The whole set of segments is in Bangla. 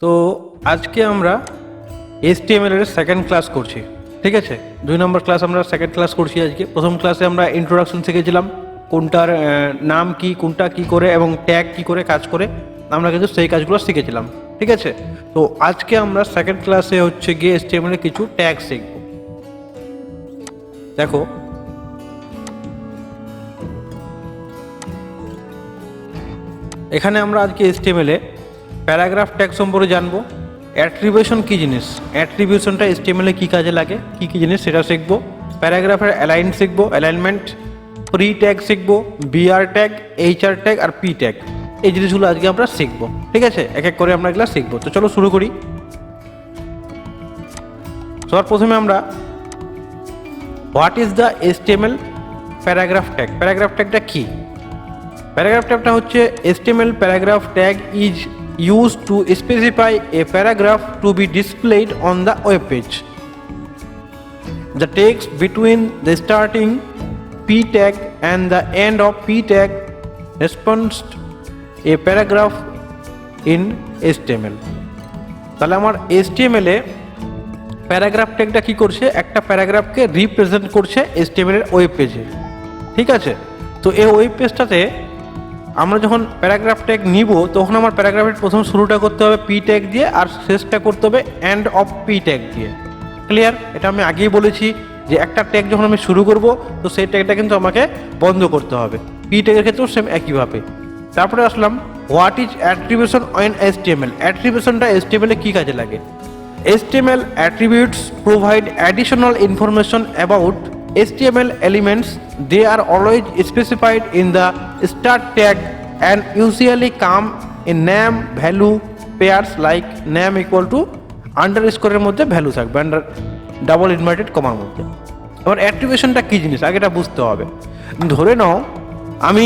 তো আজকে আমরা HTML এর সেকেন্ড ক্লাস করছি। ঠিক আছে, 2 নম্বর ক্লাস আমরা সেকেন্ড ক্লাস করছি আজকে। প্রথম ক্লাসে আমরা ইন্ট্রোডাকশন শিখেছিলাম, কোনটার নাম কি, কোনটা কি করে এবং ট্যাগ কি করে কাজ করে, আমরা কিন্তু সেই কাজগুলো শিখেছিলাম। ঠিক আছে, তো আজকে আমরা সেকেন্ড ক্লাসে হচ্ছে গিয়ে HTML এর কিছু ট্যাগ শিখব। দেখো, এখানে আমরা আজকে HTML এ প্যারাগ্রাফ ট্যাগ সম্পর্কে জানবো। অ্যাট্রিবিউশন কী জিনিস, অ্যাট্রিবিউশনটা HTML এ কী কাজে লাগে, কী কী জিনিস সেটা শিখবো। প্যারাগ্রাফের অ্যালাইন শিখবো, অ্যালাইনমেন্ট, প্রি ট্যাগ শিখবো, বিআর ট্যাগ, এইচআর ট্যাগ আর পি ট্যাগ। এই জিনিসগুলো আজকে আমরা শিখবো। ঠিক আছে, এক এক করে আমরা এগুলো শিখবো। তো চলো শুরু করি। সবার প্রথমে আমরা what is the HTML paragraph tag, paragraph ট্যাগটা কী? প্যারাগ্রাফ ট্যাগটা হচ্ছে HTML paragraph tag is used to specify a paragraph to be displayed on the web page. The text between the starting p tag and the end of p tag corresponds a paragraph in HTML. তাহলে আমার HTML এ প্যারাগ্রাফ ট্যাগটা কি করছে, একটা প্যারাগ্রাফকে রিপ্রেজেন্ট করছে HTML এর ওয়েব পেজে। ঠিক আছে, তো এই ওয়েব পেজটাতে আমরা যখন প্যারাগ্রাফ ট্যাগ নিব তখন আমার প্যারাগ্রাফের প্রথম শুরুটা করতে হবে পি ট্যাগ দিয়ে আর শেষটা করতে হবে এন্ড অফ পি ট্যাগ দিয়ে। ক্লিয়ার? এটা আমি আগেই বলেছি যে একটা ট্যাগ যখন আমি শুরু করব তো সেই ট্যাগটা কিন্তু আমাকে বন্ধ করতে হবে। পি ট্যাগের ক্ষেত্রেও সেম একইভাবে। তারপরে আসলাম what is attribution on HTML। অ্যাট্রিবিউশনটা HTML এ কী কাজে লাগে? HTML attributes provide additional information about HTML elements. They are always specified in the start tag and usually come in name value pairs like name equal to underscore এর মধ্যে ভ্যালু থাকবে, আন্ডার ডাবল ইনভার্টেড কমার মধ্যে। এবার অ্যাট্রিবিউশনটা কী জিনিস আগে এটা বুঝতে হবে। ধরে নাও আমি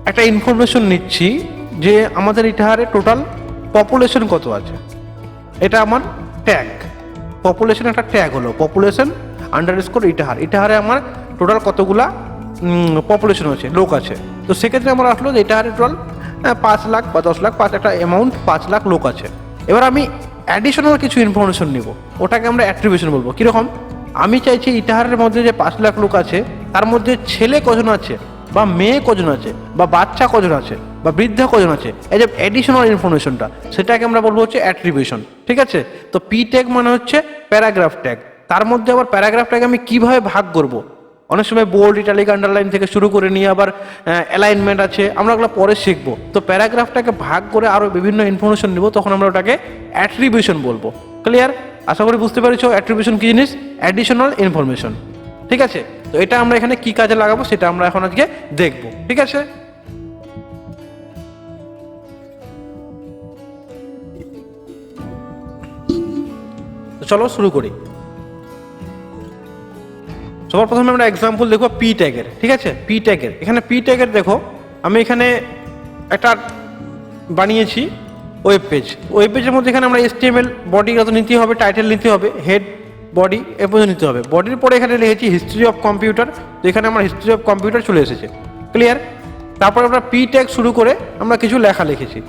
একটা ইনফরমেশন নিচ্ছি যে আমাদের ইটাহারে টোটাল পপুলেশন কত আছে, এটা আমার ট্যাগ। পপুলেশন একটা ট্যাগ হলো পপুলেশন আন্ডারস্কোর ইটাহার। ইটাহারে আমার টোটাল কতগুলা পপুলেশন আছে, লোক আছে। তো সেক্ষেত্রে আমার আসলো যে ইটাহারে টোটাল 5 লাখ বা 10 লাখ, একটা অ্যামাউন্ট 5 লাখ লোক আছে। এবার আমি অ্যাডিশনাল কিছু ইনফরমেশন নিব, ওটাকে আমরা অ্যাট্রিবিউশন বলবো। কীরকম? আমি চাইছি ইটাহারের মধ্যে যে 5 লাখ লোক আছে তার মধ্যে ছেলে কজন আছে বা মেয়ে কজন আছে বা বাচ্চা কজন আছে বা বৃদ্ধা কজন আছে, এই যে অ্যাডিশনাল ইনফরমেশনটা সেটাকে আমরা বলবো হচ্ছে অ্যাট্রিবিউশন। ঠিক আছে, তো পি ট্যাগ মানে হচ্ছে প্যারাগ্রাফ ট্যাগ। তার মধ্যে আবার প্যারাগ্রাফ ট্যাগ আমি কিভাবে ভাগ করব, অনেক সময় বোল্ড, ইটালিক, আন্ডারলাইন থেকে শুরু করে নিয়ে আবার অ্যালাইনমেন্ট আছে, আমরা ওগুলো পরে শিখবো। তো প্যারাগ্রাফটাকে ভাগ করে আরও বিভিন্ন ইনফরমেশন নিব, তখন আমরা ওটাকে অ্যাট্রিবিউশন বলবো। ক্লিয়ার? আশা করি বুঝতে পেরেছো অ্যাট্রিবিউশন কী জিনিস, অ্যাডিশনাল ইনফরমেশন। ঠিক আছে, তো এটা আমরা এখানে কি কাজে লাগাবো সেটা আমরা এখন আজকে দেখবো। ঠিক আছে, তো চলো শুরু করি। সবার প্রথমে আমরা এক্সাম্পল দেখবো পি ট্যাগের। ঠিক আছে, পি ট্যাগের, এখানে পি ট্যাগের দেখো আমি এখানে একটা বানিয়েছি ওয়েব পেজ। ওয়েব পেজের মধ্যে এখানে আমরা HTML বডি কত নিতে হবে, টাইটেল নিতে হবে, হেড বডি এ পর্যন্ত নিতে হবে। বডির পরে এখানে লিখেছি হিস্ট্রি অফ কম্পিউটার, তো এখানে আমার হিস্ট্রি অফ কম্পিউটার চলে এসেছে। ক্লিয়ার? তারপর আমরা পি ট্যাগ শুরু করে আমরা কিছু লেখা লিখেছি,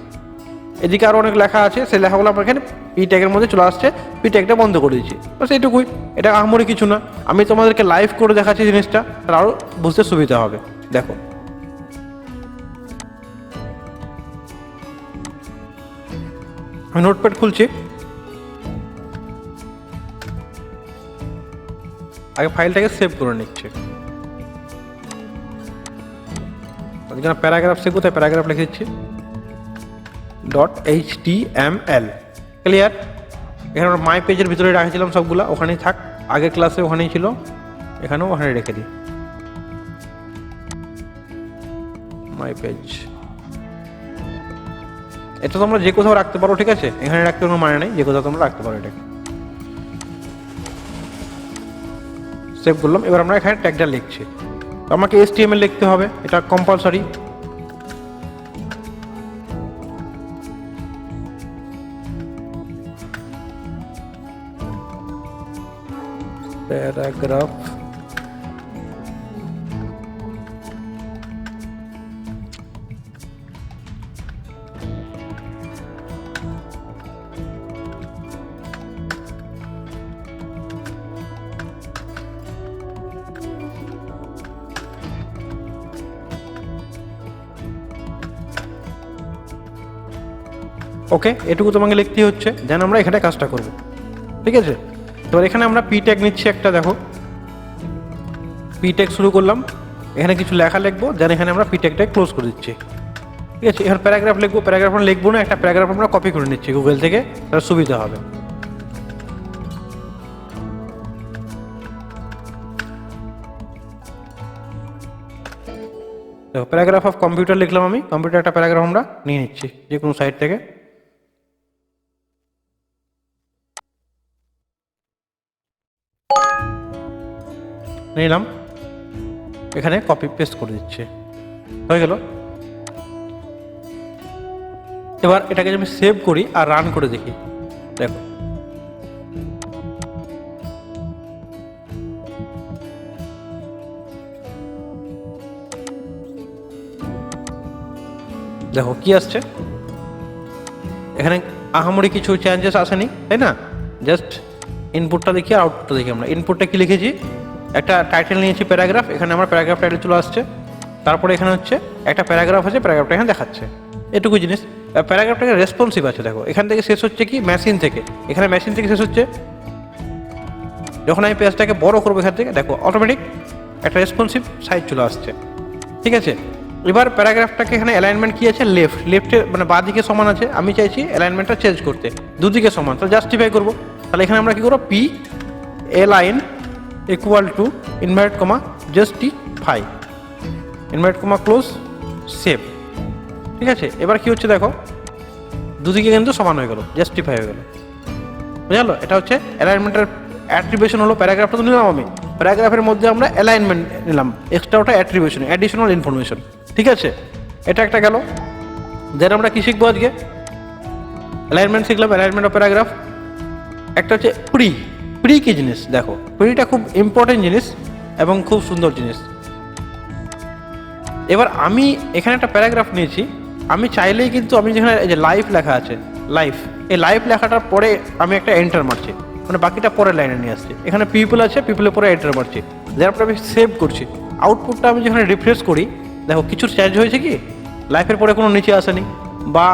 এদিকে আরও অনেক লেখা আছে, সেই লেখাগুলো আমরা এখানে পি ট্যাগের মধ্যে চলে আসছে। পি ট্যাগটা বন্ধ করে দিচ্ছি, বাস এইটুকুই। এটা আহামরি কিছু না, আমি তোমাদেরকে লাইভ করে দেখাচ্ছি জিনিসটা, তাহলে আরও বুঝতে সুবিধা হবে। দেখো, আমি নোটপ্যাড খুলছি, আগে ফাইলটাকে সেভ করে নিচ্ছি। যেখানে প্যারাগ্রাফ শিখবো তাই প্যারাগ্রাফ লিখে দিচ্ছি .html। ক্লিয়ার? এখানে আমরা মাই পেজের ভিতরে রাখছিলাম সবগুলা, ওখানেই থাক। আগের ক্লাসে ওখানেই ছিল, এখানেও ওখানে রেখে দিই মাই পেজ। এটা তোমরা যে কোথাও রাখতে পারো। ঠিক আছে, এখানে রাখতে কোনো মানে নেই, যে কোথাও তোমরা রাখতে পারো। এটাকে সেভ করলাম। এবার আমরা এখানে ট্যাগটা লিখছি, আমাকে HTML লিখতে হবে, এটা কম্পালসারি। প্যারাগ্রাফ ওকে, এটুকু তোমাকে লিখতেই হচ্ছে, যেন আমরা এখানে কাজটা করব। ঠিক আছে, এবার এখানে আমরা পি ট্যাগ নিচ্ছি একটা, দেখো পি ট্যাগ শুরু করলাম, এখানে কিছু লেখা লিখবো, যেন এখানে আমরা পি ট্যাগটা ক্লোজ করে দিচ্ছি। ঠিক আছে, এখানে প্যারাগ্রাফ লিখবো, প্যারাগ্রাফ আমরা লিখবো না, একটা প্যারাগ্রাফ আমরা কপি করে নিচ্ছি গুগল থেকে, তার সুবিধা হবে। দেখো প্যারাগ্রাফ অফ কম্পিউটার লিখলাম আমি, কম্পিউটার একটা প্যারাগ্রাফ আমরা নিয়ে নিচ্ছি যে কোনো সাইট থেকে। নিলাম, এখানে কপি পেস্ট করে দিচ্ছি, হয়ে গেল। এবার এটাকে আমি সেভ করি আর রান করে দেখি, দেখো দেখো কি আসছে। এখানে আহামরি কিছু চেঞ্জেস আসেনি, তাই না? জাস্ট ইনপুটটা দেখি আর আউটপুটটা দেখি। আমরা ইনপুটটা কি লিখেছি, একটা টাইটেল নিয়েছি প্যারাগ্রাফ, এখানে আমার প্যারাগ্রাফ টাইটেল চলে আসছে। তারপরে এখানে হচ্ছে একটা প্যারাগ্রাফ আছে, প্যারাগ্রাফটা এখানে দেখাচ্ছে, এটুকু জিনিস। প্যারাগ্রাফটাকে রেসপন্সিভ আছে, দেখো এখান থেকে শেষ হচ্ছে কি মেশিন থেকে, এখানে মেশিন থেকে শেষ হচ্ছে। যখন আমি পেজটাকে বড় করবো এখান থেকে, দেখো অটোমেটিক একটা রেসপন্সিভ সাইজ চলে আসছে। ঠিক আছে, এবার প্যারাগ্রাফটাকে এখানে অ্যালাইনমেন্ট কি আছে, লেফটে মানে বাঁ দিকে সমান আছে, আমি চাইছি অ্যালাইনমেন্টটা চেঞ্জ করতে, দুদিকে সমান, তাহলে জাস্টিফাই করবো। তাহলে এখানে আমরা কি করবো, P align equal to invert comma justify, invert comma close, save. ঠিক আছে, এবার কি হচ্ছে দেখো, দুদিকে কিন্তু সমান হয়ে গেল, জাস্টিফাই হয়ে গেল, বুঝলো? এটা হচ্ছে অ্যালাইনমেন্টের অ্যাট্রিবিউশন হলো। প্যারাগ্রাফটা তো নিলাম আমি, প্যারাগ্রাফের মধ্যে আমরা অ্যালাইনমেন্ট নিলাম, এক্সট্রা ওটা অ্যাট্রিবিউশন, অ্যাডিশনাল ইনফরমেশন। ঠিক আছে, এটা একটা গেল। দেন আমরা কি শিখবো আজকে, অ্যালাইনমেন্ট শিখলাম, অ্যালাইনমেন্ট অফ প্যারাগ্রাফ। একটা হচ্ছে প্রি কি জিনিস, দেখো প্রিটা খুব ইম্পর্টেন্ট জিনিস এবং খুব সুন্দর জিনিস। এবার আমি এখানে একটা প্যারাগ্রাফ নিয়েছি, আমি চাইলেই কিন্তু আমি যেখানে এই যে লাইফ লেখা আছে, লাইফ, এই লাইফ লেখাটার পরে আমি একটা এন্টার মারছি, মানে বাকিটা পরের লাইনে নিয়ে আসছি। এখানে পিপল আছে, পিপলের পরে এন্টার মারছি, যার পরে আমি সেভ করছি। আউটপুটটা আমি যেখানে রিফ্রেশ করি, দেখো কিছু চেঞ্জ হয়েছে কি, লাইফের পরে কোনো নিচে আসেনি, বা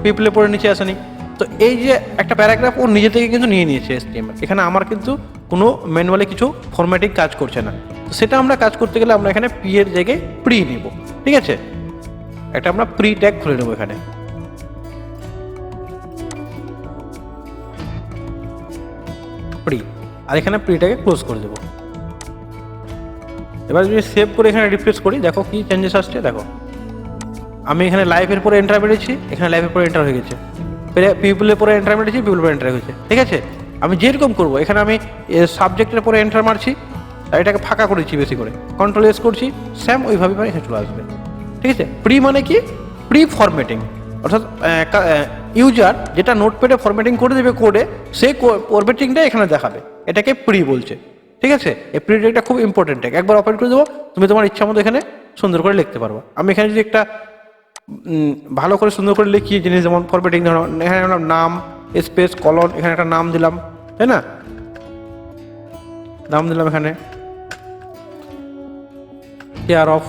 পিপলের পরে নিচে আসেনি। তো এই যে একটা প্যারাগ্রাফ ও নিজে থেকে কিন্তু নিয়ে নিয়েছে HTML, এখানে আমার কিন্তু কোনো ম্যানুয়ালি কিছু ফরম্যাটিং কাজ করছে না। তো সেটা আমরা কাজ করতে গেলে আমরা এখানে পি এর জায়গায় প্রি নিব। ঠিক আছে, একটা আমরা প্রি ট্যাগ খুলে নেব এখানে। প্রি, আর এখানে প্রিটাকে ক্লোজ করে দেবো। এবার যদি সেভ করে এখানে রিফ্রেশ করি, দেখো কি চেঞ্জেস আসছে। দেখো আমি এখানে লাইফের পরে এন্টার মেরেছি, এখানে লাইফের পরে এন্টার হয়ে গেছে, পিপলের পরে এন্টার মেরেছি, পিপলের পরে এন্টার হয়ে গেছে। ঠিক আছে, আমি যেরকম করবো, এখানে আমি সাবজেক্টের পরে এন্টার মারছি, আর এটাকে ফাঁকা করেছি বেশি করে, কন্ট্রোল এস করছি, স্যাম ওইভাবে মানে এখানে চলে আসবে। ঠিক আছে, প্রি মানে কি, প্রি ফরম্যাটিং, অর্থাৎ ইউজার যেটা নোটপ্যাডে ফরম্যাটিং করে দেবে কোডে, সেই ফরম্যাটিংটা এখানে দেখাবে, এটাকে প্রি বলছে। ঠিক আছে, এই প্রি ট্যাগটা খুব ইম্পর্টেন্ট ট্যাগ, একবার ওপেন করে দেবো, তুমি তোমার ইচ্ছা মতো এখানে সুন্দর করে লিখতে পারবো। আমি এখানে যদি একটা ভালো করে সুন্দর করে লিখি জিনিস, যেমন ফরম্যাটিং, এখানে নাম স্পেস কলন, এখানে একটা নাম দিলাম, তাই না, নাম দিলাম এখানে কেয়ার অফ,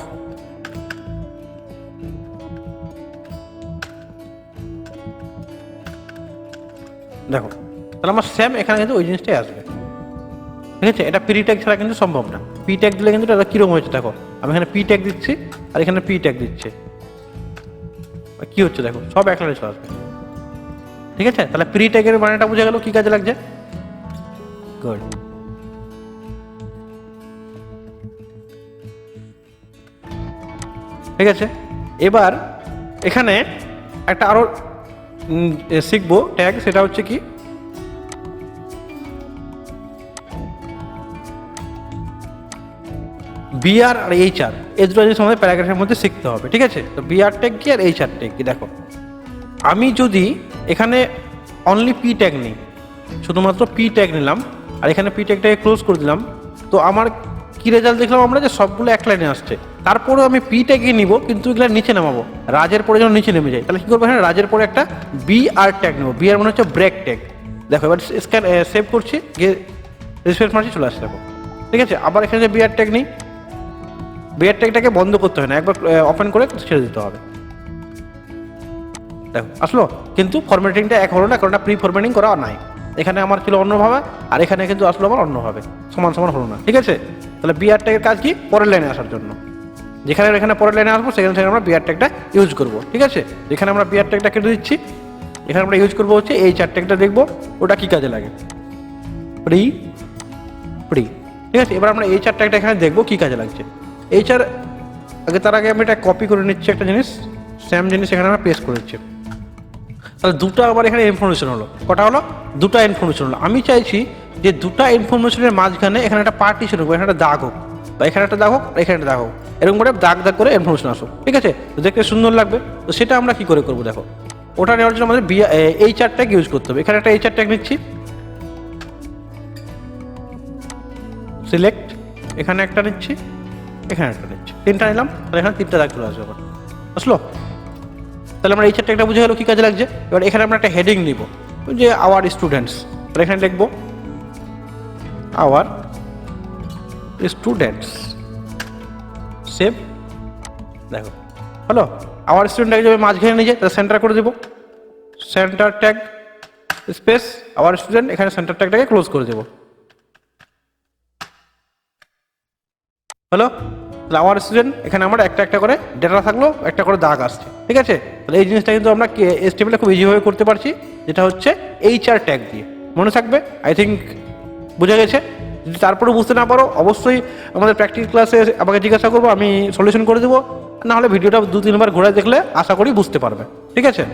দেখো তাহলে আমার স্যাম এখানে কিন্তু ওই জিনিসটাই আসবে। ঠিক আছে, এটা পি ট্যাগ ছাড়া কিন্তু সম্ভব না। পি ট্যাগ দিলে কিন্তু এটা কিরকম হয়েছে, দেখো আমি এখানে পি ট্যাগ দিচ্ছি আর এখানে পি ট্যাগ দিচ্ছে, কি হচ্ছে দেখো, সব এক লাইনে চলে আসবে। ঠিক আছে, তাহলে প্রি ট্যাগের মানেটা বোঝা গেল, কি কাজে লাগছে। গুড, ঠিক আছে। এবার এখানে একটা আরো শিখবো ট্যাগ, সেটা হচ্ছে কি, বিআর আর এইচআর, এই দুটো জিনিস আমাদের প্যারাগ্রাফের মধ্যে শিখতে হবে। ঠিক আছে, তো বিআর ট্যাগ কি আর এইচআর ট্যাগ কি, দেখো আমি যদি এখানে অনলি পি ট্যাগ নিই, শুধুমাত্র পি ট্যাগ নিলাম আর এখানে পি ট্যাগটাকে ক্লোজ করে দিলাম, তো আমার কি রেজাল্ট দেখলাম আমরা, যে সবগুলো এক লাইনে আসছে। তারপরেও আমি পি ট্যাগে নিব, কিন্তু এগুলো নিচে নামাবো, রাজের পরে যখন নিচে নেমে যায়, তাহলে কি করবো, এখানে রাজের পরে একটা বিআর ট্যাগ নেবো, বিআর মানে হচ্ছে ব্রেক ট্যাগ। দেখো এবার স্ক্যান সেভ করছি, গিয়ে রিফ্রেশ মারছি, চলে আসছে দেখো। ঠিক আছে, আবার এখানে যে বিআর ট্যাগ নিই, বিআর ট্যাগটাকে বন্ধ করতে হয় না, একবার ওপেন করে ছেড়ে দিতে হবে। দেখো আসলো, কিন্তু ফরম্যাটিংটা এক হলো না, কারণ প্রি ফরম্যাটিং করা নাই। এখানে আমার ছিল অন্যভাবে, আর এখানে কিন্তু আসলো আমার অন্যভাবে, সমান সমান হলো না। ঠিক আছে, তাহলে বিআর ট্যাগের কাজ কি? পরের লাইনে আসার জন্য। যেখানে এখানে পরের লাইনে আসবো সেখানে থেকে আমরা বিআর ট্যাগটা ইউজ করবো। ঠিক আছে, যেখানে আমরা বিআর ট্যাগটা কেটে দিচ্ছি, এখানে আমরা ইউজ করবো হচ্ছে এই চার ট্যাগটা, দেখবো ওটা কি কাজে লাগে। প্রি প্রি ঠিক আছে, এবার আমরা এই চার ট্যাগটা এখানে দেখবো কি কাজে লাগছে। এই চার তার আগে আমি এটা কপি করে নিচ্ছি, একটা জিনিস সেম জিনিস এখানে আমরা পেস্ট করে দিচ্ছি। তাহলে দুটো আবার এখানে ইনফরমেশন হলো, কটা হলো? দুটো ইনফরমেশন হলো। আমি চাইছি যে দুটো ইনফরমেশনের মাঝখানে এখানে একটা পার্টিশন হোক, এখানে একটা দাগ হোক, বা এখানে একটা দাগ হোক, আর এখানে একটা দাগ হোক, এরকম করে দাগ দাগ করে ইনফরমেশন আসুক। ঠিক আছে, তো দেখতে সুন্দর লাগবে। তো সেটা আমরা কি করে করবো দেখো, ওটা নেওয়ার জন্য আমাদের এই চার ট্যাগ ইউজ করতে হবে। এখানে একটা এই চার ট্যাগ নিচ্ছি, সিলেক্ট, এখানে একটা নিচ্ছি, এখানে একটা নিচ্ছি, তিনটা নিলাম, তাহলে এখানে তিনটা দাগ চলে আসবে। আবার আসলো, তাহলে আমরা এই চারটা একটা বুঝে গেল কি কাজে লাগছে। এবার এখানে আমরা একটা হেডিং নিব, যে আওয়ার স্টুডেন্টস, তাহলে এখানে লিখবো আওয়ার স্টুডেন্টস, সেভ। দেখো হলো, আওয়ার স্টুডেন্ট যাবে মাঝখানে নিয়ে যায়, তাহলে সেন্টার করে দেবো, centre tag space hour student, এখানে সেন্টার ট্যাগটাকে ক্লোজ করে দেবো। হলো, তাহলে আমার স্টুডেন্ট এখানে আমার একটা একটা করে ডেটা থাকলো, একটা করে দাগ আসছে। ঠিক আছে, তাহলে এই জিনিসটা কিন্তু আমরা HTML খুব ইজিভাবে করতে পারছি, যেটা হচ্ছে HR ট্যাগ দিয়ে। মনে থাকবে, আই থিঙ্ক বোঝা গেছে। যদি তারপরেও বুঝতে না পারো, অবশ্যই আমাদের প্র্যাকটিস ক্লাসে আমাকে জিজ্ঞাসা করবো, আমি সলিউশন করে দেবো। নাহলে ভিডিওটা 2-3বার ঘুরে দেখলে আশা করি বুঝতে পারবে। ঠিক আছে,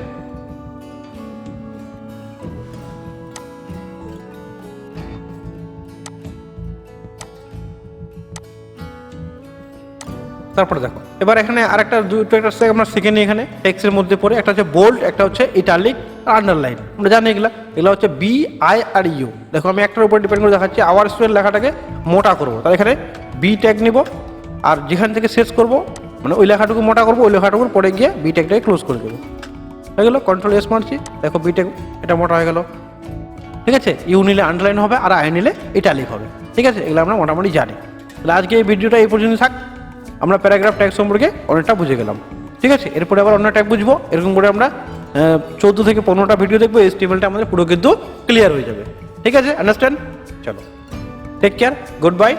তারপরে দেখো এবার এখানে আরেকটা দুটো একটা আমরা শিখে নিই। এখানে টেক্সটের মধ্যে পড়ে একটা হচ্ছে বোল্ড, একটা হচ্ছে ইটালিক, আন্ডারলাইন। আমরা জানি এগুলো হচ্ছে BIRU। দেখো আমি একটার উপর ডিপেন্ড করে দেখাচ্ছি। আওয়ার স্টুডেন্ট লেখাটাকে মোটা করবো, তাহলে এখানে বি ট্যাগ নিব, আর যেখান থেকে শেষ করব মানে ওই লেখাটুকু মোটা করবো, ওই লেখাটুকুর পরে গিয়ে বি ট্যাগটাকে ক্লোজ করে দেবো। হয়ে গেলো, কন্ট্রোল এস মারছি, দেখো বি ট্যাগ এটা মোটা হয়ে গেল। ঠিক আছে, ইউ নিলে আন্ডারলাইন হবে, আর আই নিলে ইটালিক হবে। ঠিক আছে, এগুলো আমরা মোটামুটি জানি। তাহলে আজকে এই ভিডিওটা এই পর্যন্ত থাক। আমরা প্যারাগ্রাফ ট্যাগ সম্পর্কে অনেকটা বুঝে গেলাম। ঠিক আছে, এরপরে আবার অন্য ট্যাগ বুঝবো। এরকম করে আমরা 14 থেকে 15টা ভিডিও দেখবো, HTML-টা আমাদের পুরো কিন্তু ক্লিয়ার হয়ে যাবে। ঠিক আছে, আন্ডারস্ট্যান্ড? চলো, টেক কেয়ার, গুড বাই।